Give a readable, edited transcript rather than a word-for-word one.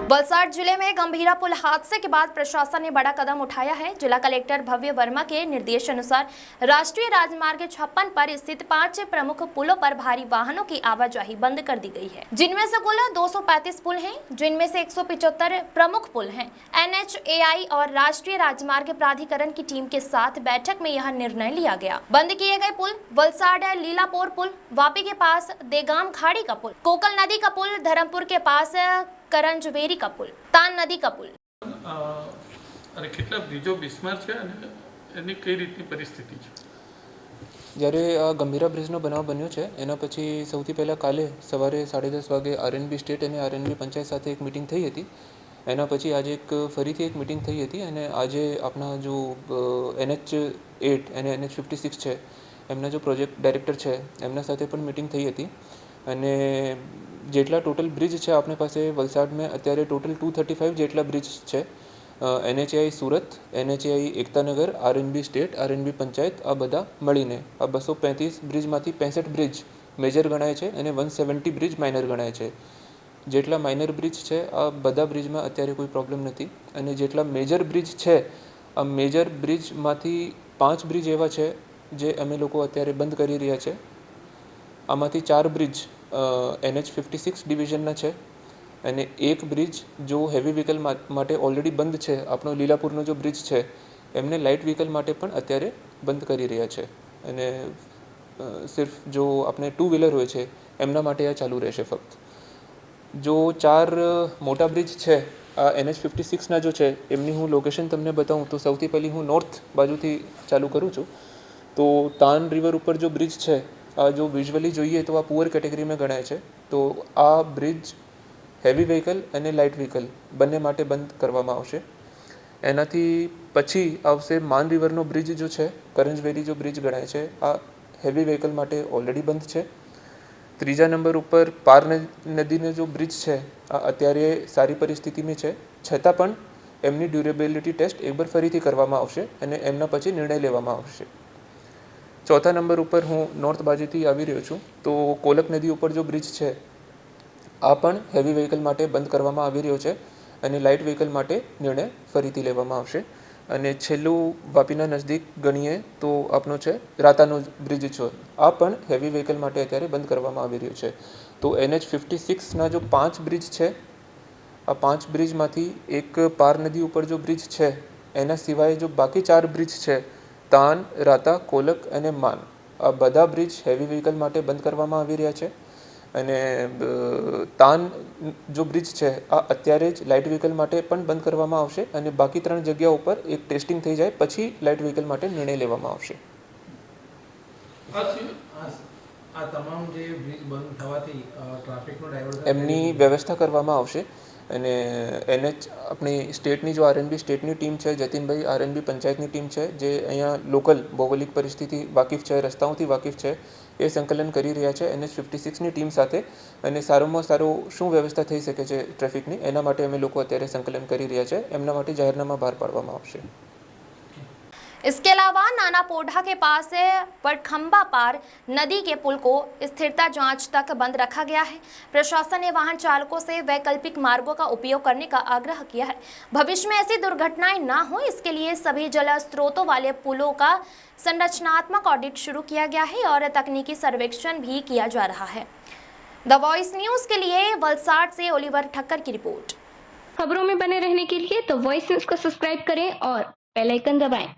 वलसाड जिले में गंभीरा पुल हादसे के बाद प्रशासन ने बड़ा कदम उठाया है। जिला कलेक्टर भव्य वर्मा के निर्देश अनुसार राष्ट्रीय राजमार्ग 56 पर स्थित 5 प्रमुख पुलों पर भारी वाहनों की आवाजाही बंद कर दी गई है, जिनमें से कुल 235 पुल हैं, जिनमें से 175 प्रमुख पुल हैं। NHAI और राष्ट्रीय राजमार्ग प्राधिकरण की टीम के साथ बैठक में यह निर्णय लिया गया। बंद किए गए पुल वलसाड लीलापुर पुल, वापी के पास देगाम खाड़ी का पुल, कोकल नदी का पुल, धर्मपुर के पास करंजवेरी का पुल, तान नदी का पुल। અને કેટલા બ્રિજો બિસ્માર છે અને એની કઈ રીતની પરિસ્થિતિ છે? જ્યારે આ ગંભીરા બ્રિજનો બનાવ બન્યો છે એના પછી સૌથી પહેલાં કાલે સવારે 10:30 વાગે RNB સ્ટેટ અને RNB પંચાયત સાથે એક મિટિંગ થઈ હતી। એના પછી આજે ફરીથી એક મિટિંગ થઈ હતી અને આજે આપણા જો NH8 અને NH56 છે એમના જો પ્રોજેક્ટ ડાયરેક્ટર છે એમના સાથે પણ મિટિંગ થઈ હતી। અને જેટલા ટોટલ બ્રિજ છે આપણી પાસે વલસાડમાં અત્યારે ટોટલ 235 જેટલા બ્રિજ છે। NHAI Surat, NHAI Ektanagar, RNB state, RNB panchayat આ બધા મળીને આ 235 બ્રિજમાંથી 65 બ્રિજ મેજર ગણાય છે અને 170 બ્રિજ માઇનર ગણાય છે। જેટલા માઇનર બ્રિજ છે આ બધા બ્રિજમાં અત્યારે કોઈ પ્રોબ્લેમ નથી અને જેટલા મેજર બ્રિજ છે આ મેજર બ્રિજમાંથી 5 બ્રિજ એવા છે જે અમે લોકો અત્યારે બંધ કરી રહ્યા છે। આમાંથી 4 બ્રિજ NH56 ડિવિઝનના છે અને એક બ્રિજ જો હેવી વ્હીકલ માટે ઓલરેડી બંધ છે। આપણો લીલાપુરનો જો બ્રિજ છે એમને લાઇટ વ્હીકલ માટે પણ અત્યારે બંધ કરી રહ્યા છે અને સિર્ફ જો આપણે 2 વ્હીલર હોય છે એમના માટે આ ચાલુ રહેશે ફક્ત। જો 4 મોટા બ્રિજ છે આ NH56ના જો છે એમની હું લોકેશન તમને બતાવું તો સૌથી પહેલી હું નોર્થ બાજુથી ચાલુ કરું છું તો તાન રિવર ઉપર જો બ્રિજ છે આ જો વિઝ્યુઅલી જોઈએ તો આ પુઅર કેટેગરીમાં ગણાય છે। તો આ બ્રિજ હેવી વ્હીકલ અને લાઇટ વ્હીકલ બંને માટે બંધ કરવામાં આવશે। એનાથી પછી આવશે માન રિવરનો બ્રિજ જો છે કરંજવેરી જો બ્રિજ ગણાય છે આ હેવી વ્હીકલ માટે ઓલરેડી બંધ છે। ત્રીજા નંબર ઉપર પાર નદીનો જો બ્રિજ છે આ અત્યારે સારી પરિસ્થિતિમાં છે છતાં પણ એમની ડ્યુરેબિલિટી ટેસ્ટ એકવાર ફરીથી કરવામાં આવશે અને એમના પછી નિર્ણય લેવામાં આવશે। ચોથા નંબર ઉપર હું નોર્થ બાજુથી આવી રહ્યો છું તો કોલક નદી ઉપર જો બ્રિજ છે આ પણ હેવી વ્હીકલ માટે બંધ કરવામાં આવી રહ્યો છે અને લાઇટ વ્હીકલ માટે નિર્ણય ફરીથી લેવામાં આવશે। અને છેલ્લું વાપીના નજદીક ગણીએ તો આપનો છે રાતાનો બ્રિજ છે આ પણ હેવી વ્હીકલ માટે અત્યારે બંધ કરવામાં આવી રહ્યો છે। તો NH56ના જો 5 બ્રિજ છે આ 5 બ્રિજમાંથી એક પાર નદી ઉપર જો બ્રિજ છે એના સિવાય જો બાકી 4 બ્રિજ છે તાન, રાતા, કોલક અને માન આ બધા બ્રિજ હેવી વ્હીકલ માટે બંધ કરવામાં આવી રહ્યા છે। અને તાન જો બ્રિજ છે આ અત્યારે જ લાઇટ વ્હીકલ માટે પણ બંધ કરવામાં આવશે અને બાકી 3 જગ્યા ઉપર એક ટેસ્ટિંગ થઈ જાય પછી લાઇટ વ્હીકલ માટે નિર્ણય લેવામાં આવશે। આ તમામ જે બ્રિજ બંધ થવાથી ટ્રાફિકનો ડાયવર્ઝન એમની વ્યવસ્થા કરવામાં આવશે અને આપણી સ્ટેટની જો RNB સ્ટેટની ટીમ છે જતીનભાઈ RNB પંચાયતની ટીમ છે જે અહીંયા લોકલ ભૌગોલિક પરિસ્થિતિ વાકેફ છે, રસ્તાઓથી વાકેફ છે એ સંકલન કરી રહ્યા છે NH56ની ટીમ સાથે અને સારામાં સારું શું વ્યવસ્થા થઈ શકે છે ટ્રાફિકની એના માટે અમે લોકો અત્યારે સંકલન કરી રહ્યા છે। એમના માટે જાહેરનામા બહાર પાડવામાં આવશે। इसके अलावा नाना पोढ़ा के पास वटखंबा पार नदी के पुल को स्थिरता जांच तक बंद रखा गया है। प्रशासन ने वाहन चालकों से वैकल्पिक मार्गों का उपयोग करने का आग्रह किया है। भविष्य में ऐसी दुर्घटनाएं ना हो इसके लिए सभी जल स्रोतों वाले पुलों का संरचनात्मक ऑडिट शुरू किया गया है और तकनीकी सर्वेक्षण भी किया जा रहा है। द वॉइस न्यूज के लिए वलसाड से ओलिवर ठक्कर की रिपोर्ट। खबरों में बने रहने के लिए द वॉइस न्यूज को सब्सक्राइब करें और बेल आइकन दबाएं।